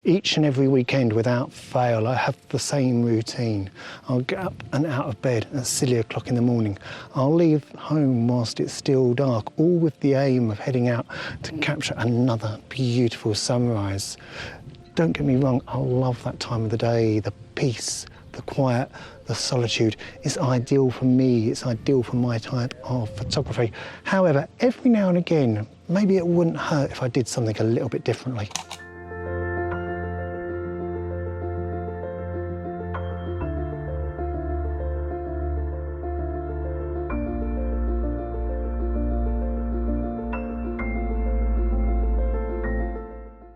Each and every weekend, without fail, I have the same routine. I'll get up and out of bed at silly o'clock in the morning. I'll leave home whilst it's still dark, all with the aim of heading out to capture another beautiful sunrise. Don't get me wrong, I love that time of the day, the peace, the quiet, the solitude. It's ideal for me, it's ideal for my type of photography. However, every now and again, maybe it wouldn't hurt if I did something a little bit differently.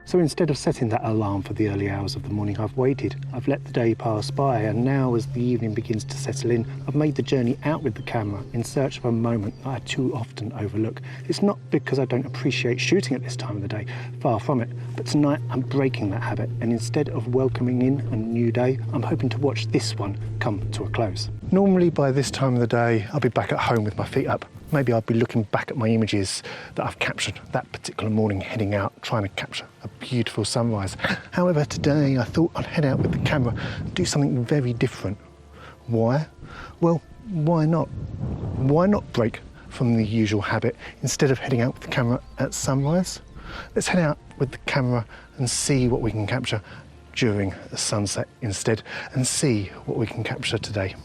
So instead of setting that alarm for the early hours of the morning, I've waited. I've let the day pass by, and now as the evening begins to settle in, I've made the journey out with the camera in search of a moment that I too often overlook. It's not because I don't appreciate shooting at this time of the day, far from it, but tonight I'm breaking that habit, and instead of welcoming in a new day, I'm hoping to watch this one come to a close. Normally by this time of the day, I'll be back at home with my feet up. Maybe I'll be looking back at my images that I've captured that particular morning, heading out, trying to capture a beautiful sunrise. However, today I thought I'd head out with the camera and do something very different. Why? Well, why not? Why not break from the usual habit instead of heading out with the camera at sunrise? Let's head out with the camera and see what we can capture during the sunset instead, and see what we can capture today.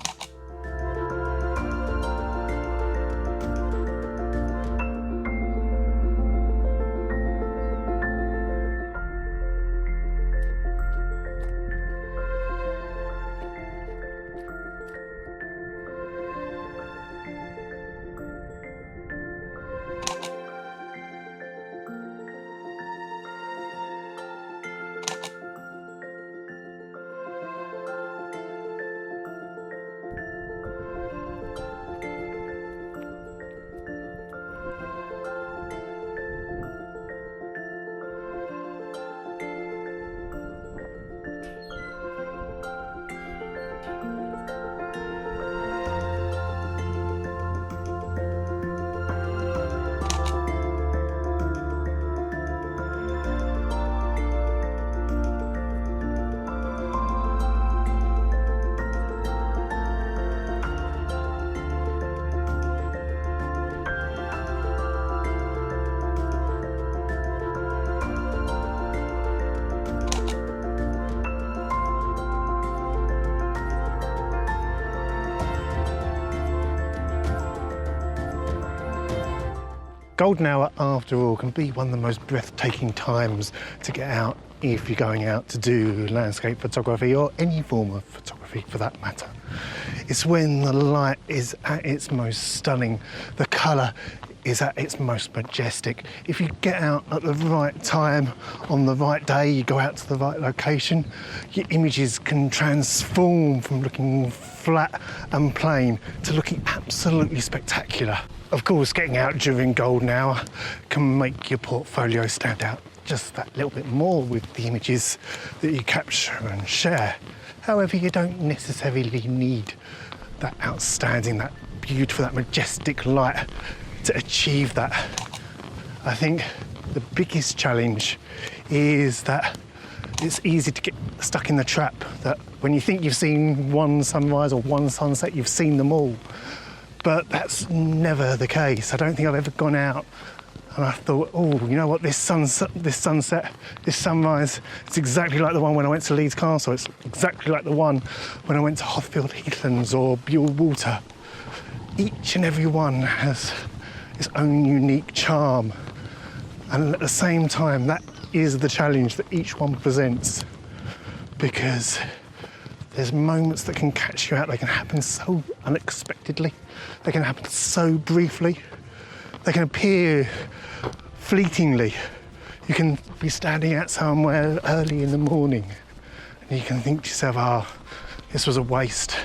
Golden hour, after all, can be one of the most breathtaking times to get out if you're going out to do landscape photography or any form of photography for that matter. It's when the light is at its most stunning, the colour is at its most majestic. If you get out at the right time, on the right day, you go out to the right location, your images can transform from looking flat and plain to looking absolutely spectacular. Of course, getting out during golden hour can make your portfolio stand out just that little bit more with the images that you capture and share. However, you don't necessarily need that outstanding, that beautiful, that majestic light to achieve that. I think the biggest challenge is that it's easy to get stuck in the trap that when you think you've seen one sunrise or one sunset, you've seen them all. But that's never the case. I don't think I've ever gone out and I thought, oh, you know what, this sunset, this sunrise, it's exactly like the one when I went to Leeds Castle. It's exactly like the one when I went to Hothfield Heathlands or Buell Water. Each and every one has its own unique charm. And at the same time, that is the challenge that each one presents, because there's moments that can catch you out. They can happen so unexpectedly. They can happen so briefly. They can appear fleetingly. You can be standing out somewhere early in the morning and you can think to yourself, this was a waste.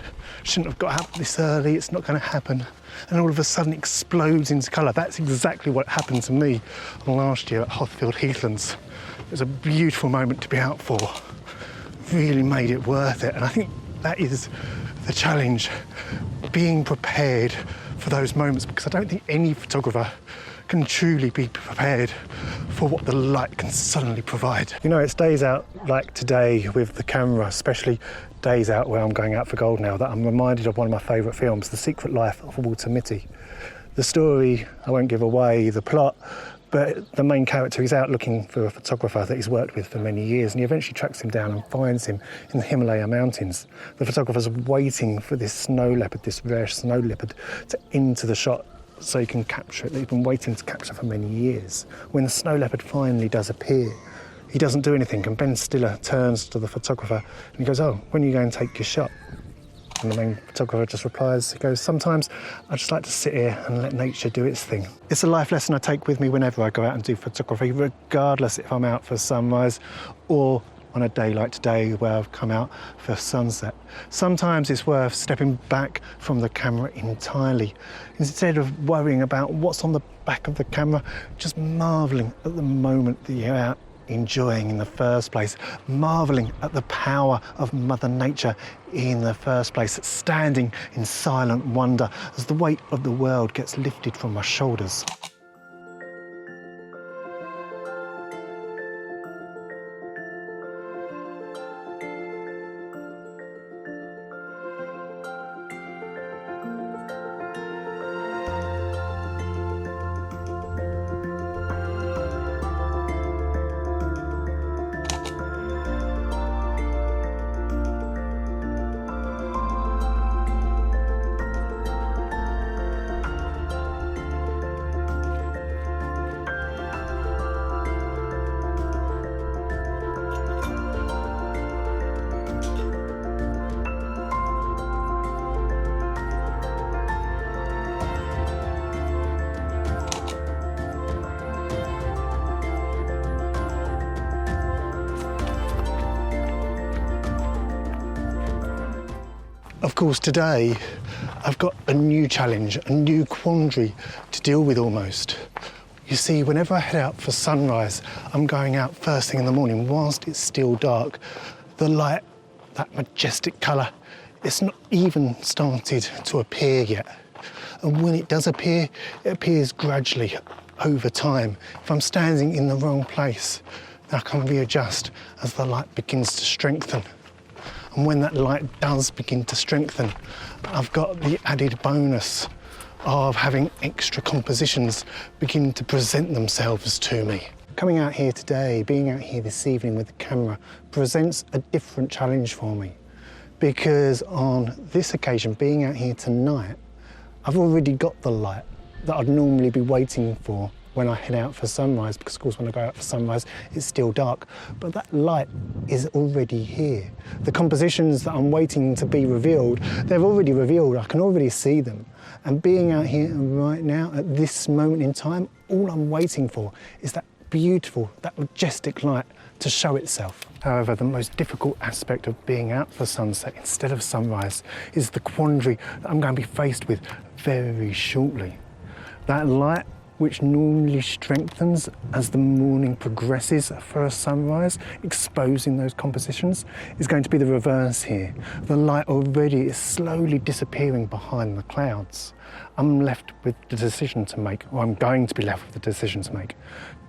Shouldn't have got up this early, it's not going to happen. And all of a sudden it explodes into colour. That's exactly what happened to me last year at Hothfield Heathlands. It was a beautiful moment to be out for. Really made it worth it. And I think that is the challenge, being prepared for those moments, because I don't think any photographer can truly be prepared for what the light can suddenly provide. You know, it's days out like today with the camera, especially days out where I'm going out for gold now, that I'm reminded of one of my favourite films, The Secret Life of Walter Mitty. The story, I won't give away the plot, but the main character is out looking for a photographer that he's worked with for many years, and he eventually tracks him down and finds him in the Himalaya mountains. The photographer's waiting for this snow leopard, this rare snow leopard, to enter the shot so he can capture it, that he's been waiting to capture for many years. When the snow leopard finally does appear, he doesn't do anything, and Ben Stiller turns to the photographer and he goes, "Oh, when are you going to take your shot?" And the main photographer just replies, he goes, "Sometimes I just like to sit here and let nature do its thing." It's a life lesson I take with me whenever I go out and do photography, regardless if I'm out for sunrise or on a day like today where I've come out for sunset. Sometimes it's worth stepping back from the camera entirely. Instead of worrying about what's on the back of the camera, just marvelling at the moment that you're out enjoying in the first place, marvelling at the power of Mother Nature in the first place, standing in silent wonder as the weight of the world gets lifted from my shoulders. Of course, today I've got a new challenge, a new quandary to deal with almost. You see, whenever I head out for sunrise, I'm going out first thing in the morning whilst it's still dark. The light, that majestic colour, it's not even started to appear yet. And when it does appear, it appears gradually over time. If I'm standing in the wrong place, I can readjust as the light begins to strengthen. And when that light does begin to strengthen, I've got the added bonus of having extra compositions begin to present themselves to me. Coming out here today, being out here this evening with the camera, presents a different challenge for me. Because on this occasion, being out here tonight, I've already got the light that I'd normally be waiting for when I head out for sunrise, because of course when I go out for sunrise, it's still dark, but that light is already here. The compositions that I'm waiting to be revealed, they're already revealed, I can already see them. And being out here right now, at this moment in time, all I'm waiting for is that beautiful, that majestic light to show itself. However, the most difficult aspect of being out for sunset instead of sunrise is the quandary that I'm going to be faced with very shortly. That light, which normally strengthens as the morning progresses for a sunrise, exposing those compositions, is going to be the reverse here. The light already is slowly disappearing behind the clouds. I'm left with the decision to make, or I'm going to be left with the decision to make.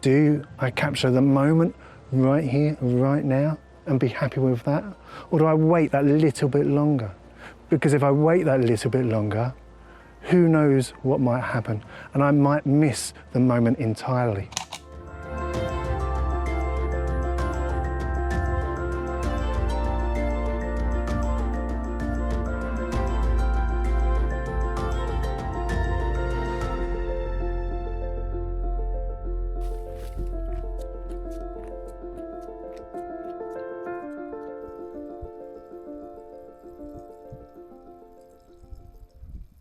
Do I capture the moment right here, right now, and be happy with that? Or do I wait that little bit longer? Because if I wait that little bit longer, who knows what might happen, and I might miss the moment entirely.